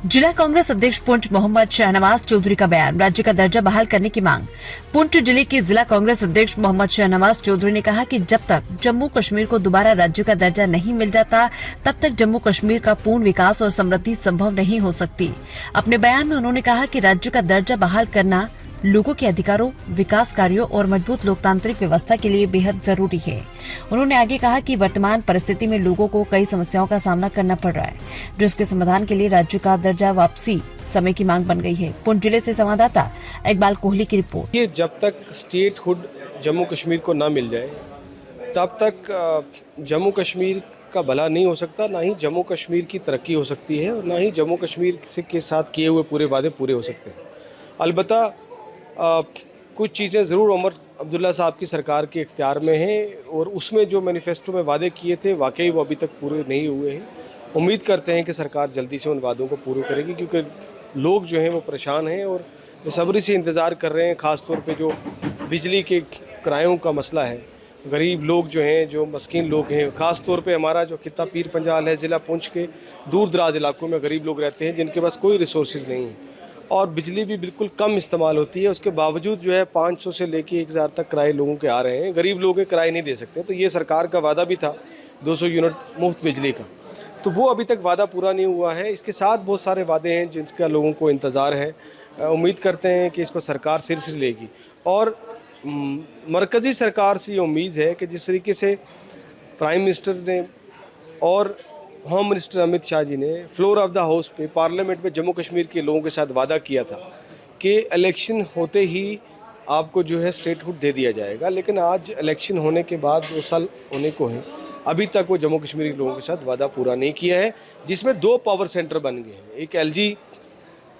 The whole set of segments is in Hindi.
जिला कांग्रेस अध्यक्ष पुंछ मोहम्मद शहनवाज चौधरी का बयान, राज्य का दर्जा बहाल करने की मांग। पुंछ जिले के जिला कांग्रेस अध्यक्ष मोहम्मद शहनवाज चौधरी ने कहा कि जब तक जम्मू कश्मीर को दोबारा राज्य का दर्जा नहीं मिल जाता, तब तक जम्मू कश्मीर का पूर्ण विकास और समृद्धि संभव नहीं हो सकती। अपने बयान में उन्होंने कहा कि राज्य का दर्जा बहाल करना लोगों के अधिकारों, विकास कार्यों और मजबूत लोकतांत्रिक व्यवस्था के लिए बेहद जरूरी है। उन्होंने आगे कहा कि वर्तमान परिस्थिति में लोगों को कई समस्याओं का सामना करना पड़ रहा है, जिसके समाधान के लिए राज्य का दर्जा वापसी समय की मांग बन गई है। पुंछ जिले से संवाददाता इकबाल कोहली की रिपोर्ट। ये जब तक स्टेटहुड जम्मू कश्मीर को ना मिल जाए, तब तक जम्मू कश्मीर का भला नहीं हो सकता, ना ही जम्मू कश्मीर की तरक्की हो सकती है और ना ही जम्मू कश्मीर के साथ किए हुए पूरे वादे पूरे हो सकते हैं। अलबत्ता कुछ चीज़ें ज़रूर उमर अब्दुल्ला साहब की सरकार के इख्तियार में हैं और उसमें जो मैनिफेस्टो में वादे किए थे वाकई वो अभी तक पूरे नहीं हुए हैं। उम्मीद करते हैं कि सरकार जल्दी से उन वादों को पूरे करेगी, क्योंकि लोग जो हैं वो परेशान हैं और बेसब्री से इंतज़ार कर रहे हैं। ख़ास तौर पे जो बिजली के किरायों का मसला है, गरीब लोग जो हैं, जो मस्कीन लोग हैं, ख़ास तौर पे हमारा जो खित्ता पीर पंजाल है, ज़िला पुंछ के दूर दराज इलाकों में गरीब लोग रहते हैं जिनके पास कोई रिसोर्सेज नहीं है और बिजली भी बिल्कुल कम इस्तेमाल होती है। उसके बावजूद जो है 500 से लेके 1000 तक किराए लोगों के आ रहे हैं। गरीब लोग किराए नहीं दे सकते। तो ये सरकार का वादा भी था 200 यूनिट मुफ्त बिजली का, तो वो अभी तक वादा पूरा नहीं हुआ है। इसके साथ बहुत सारे वादे हैं जिनका लोगों को इंतज़ार है। उम्मीद करते हैं कि इसको सरकार सिर से लेगी और मरकज़ी सरकार से ये उम्मीद है कि जिस तरीके से प्राइम मिनिस्टर ने और होम मिनिस्टर अमित शाह जी ने फ्लोर ऑफ द हाउस पे पार्लियामेंट में जम्मू कश्मीर के लोगों के साथ वादा किया था कि इलेक्शन होते ही आपको जो है स्टेटहुड दे दिया जाएगा, लेकिन आज इलेक्शन होने के बाद 2 साल होने को हैं, अभी तक वो जम्मू कश्मीर के लोगों के साथ वादा पूरा नहीं किया है, जिसमें 2 पावर सेंटर बन गए हैं। एक एलजी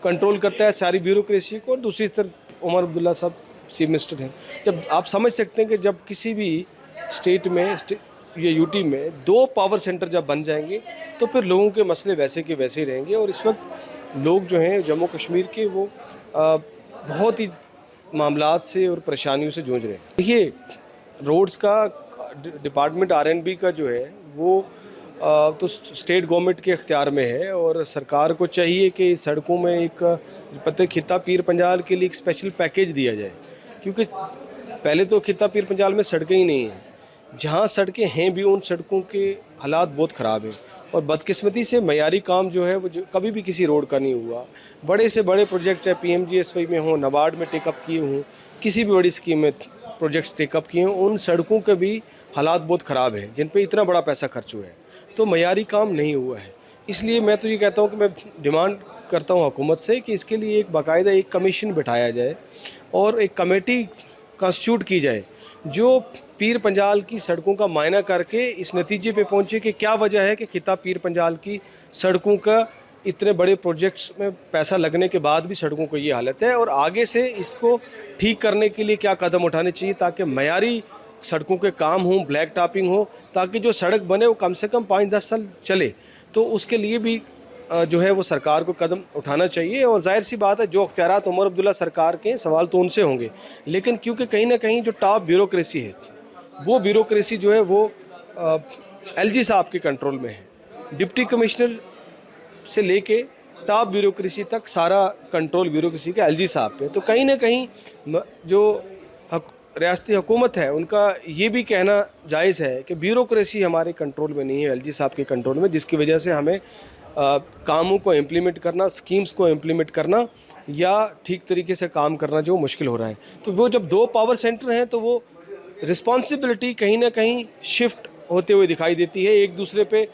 कंट्रोल करता है सारी ब्यूरोक्रेसी को और दूसरी तरफ उमर अब्दुल्ला साहब चीफ मिनिस्टर हैं। जब आप समझ सकते हैं कि जब किसी भी स्टेट में ये यूटी में 2 पावर सेंटर जब बन जाएंगे तो फिर लोगों के मसले वैसे के वैसे ही रहेंगे और इस वक्त लोग जो हैं जम्मू कश्मीर के वो बहुत ही मामलात से और परेशानियों से जूझ रहे हैं। देखिए, रोड्स का डिपार्टमेंट आरएनबी का जो है वो तो स्टेट गवर्नमेंट के इख्तियार में है और सरकार को चाहिए कि सड़कों में एक खित्ता पीर पंजाल के लिए एक स्पेशल पैकेज दिया जाए, क्योंकि पहले तो खित्ता पीर पंजाल में सड़कें ही नहीं हैं। जहाँ सड़कें हैं भी उन सड़कों के हालात बहुत ख़राब हैं और बदकिस्मती से मयारी काम जो है वो कभी भी किसी रोड का नहीं हुआ। बड़े से बड़े प्रोजेक्ट चाहे पीएमजीएसवाई में हों, नाबार्ड में टेकअप किए हों, किसी भी बड़ी स्कीम में प्रोजेक्ट्स टेकअप किए हों, उन सड़कों के भी हालात बहुत ख़राब हैं जिन पे इतना बड़ा पैसा खर्च हुआ है, तो मयारी काम नहीं हुआ है। इसलिए मैं तो ये कहता हूँ कि मैं डिमांड करता हूँ हुकूमत से कि इसके लिए एक बाकायदा एक कमीशन बिठाया जाए और एक कमेटी कंस्टिट्यूट की जाए जो पीर पंजाल की सड़कों का मायना करके इस नतीजे पे पहुंचे कि क्या वजह है कि खित्ता पीर पंजाल की सड़कों का इतने बड़े प्रोजेक्ट्स में पैसा लगने के बाद भी सड़कों को ये हालत है और आगे से इसको ठीक करने के लिए क्या कदम उठाने चाहिए ताकि मयारी सड़कों के काम हों, ब्लैक टॉपिंग हो, ताकि जो सड़क बने वो कम से कम 5-10 साल चले। तो उसके लिए भी जो है वो सरकार को कदम उठाना चाहिए और जाहिर सी बात है जो अख्तियारात उमर अब्दुल्ला सरकार के सवाल तो उनसे होंगे, लेकिन क्योंकि कहीं ना कहीं जो टॉप ब्यूरोक्रेसी है वो ब्यूरोक्रेसी जो है वो एलजी साहब के कंट्रोल में है। डिप्टी कमिश्नर से लेके टॉप ब्यूरोक्रेसी तक सारा कंट्रोल ब्यूरोक्रेसी का एलजी साहब पे। तो कहीं ना कहीं जो रियासती हुकूमत है उनका ये भी कहना जायज़ है कि ब्यूरोक्रेसी हमारे कंट्रोल में नहीं है, एलजी साहब के कंट्रोल में, जिसकी वजह से हमें कामों को इम्प्लीमेंट करना, स्कीम्स को इम्प्लीमेंट करना या ठीक तरीके से काम करना जो मुश्किल हो रहा है। तो वो जब 2 पावर सेंटर हैं तो वो रिस्पॉन्सिबिलिटी कहीं ना कहीं शिफ्ट होते हुए दिखाई देती है। एक दूसरे पे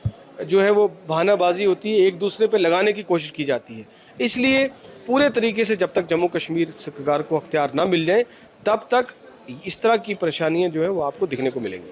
जो है वो बहानाबाजी होती है, एक दूसरे पे लगाने की कोशिश की जाती है। इसलिए पूरे तरीके से जब तक जम्मू कश्मीर सरकार को अख्तियार ना मिल जाए तब तक इस तरह की परेशानियां जो है वो आपको दिखने को मिलेंगी।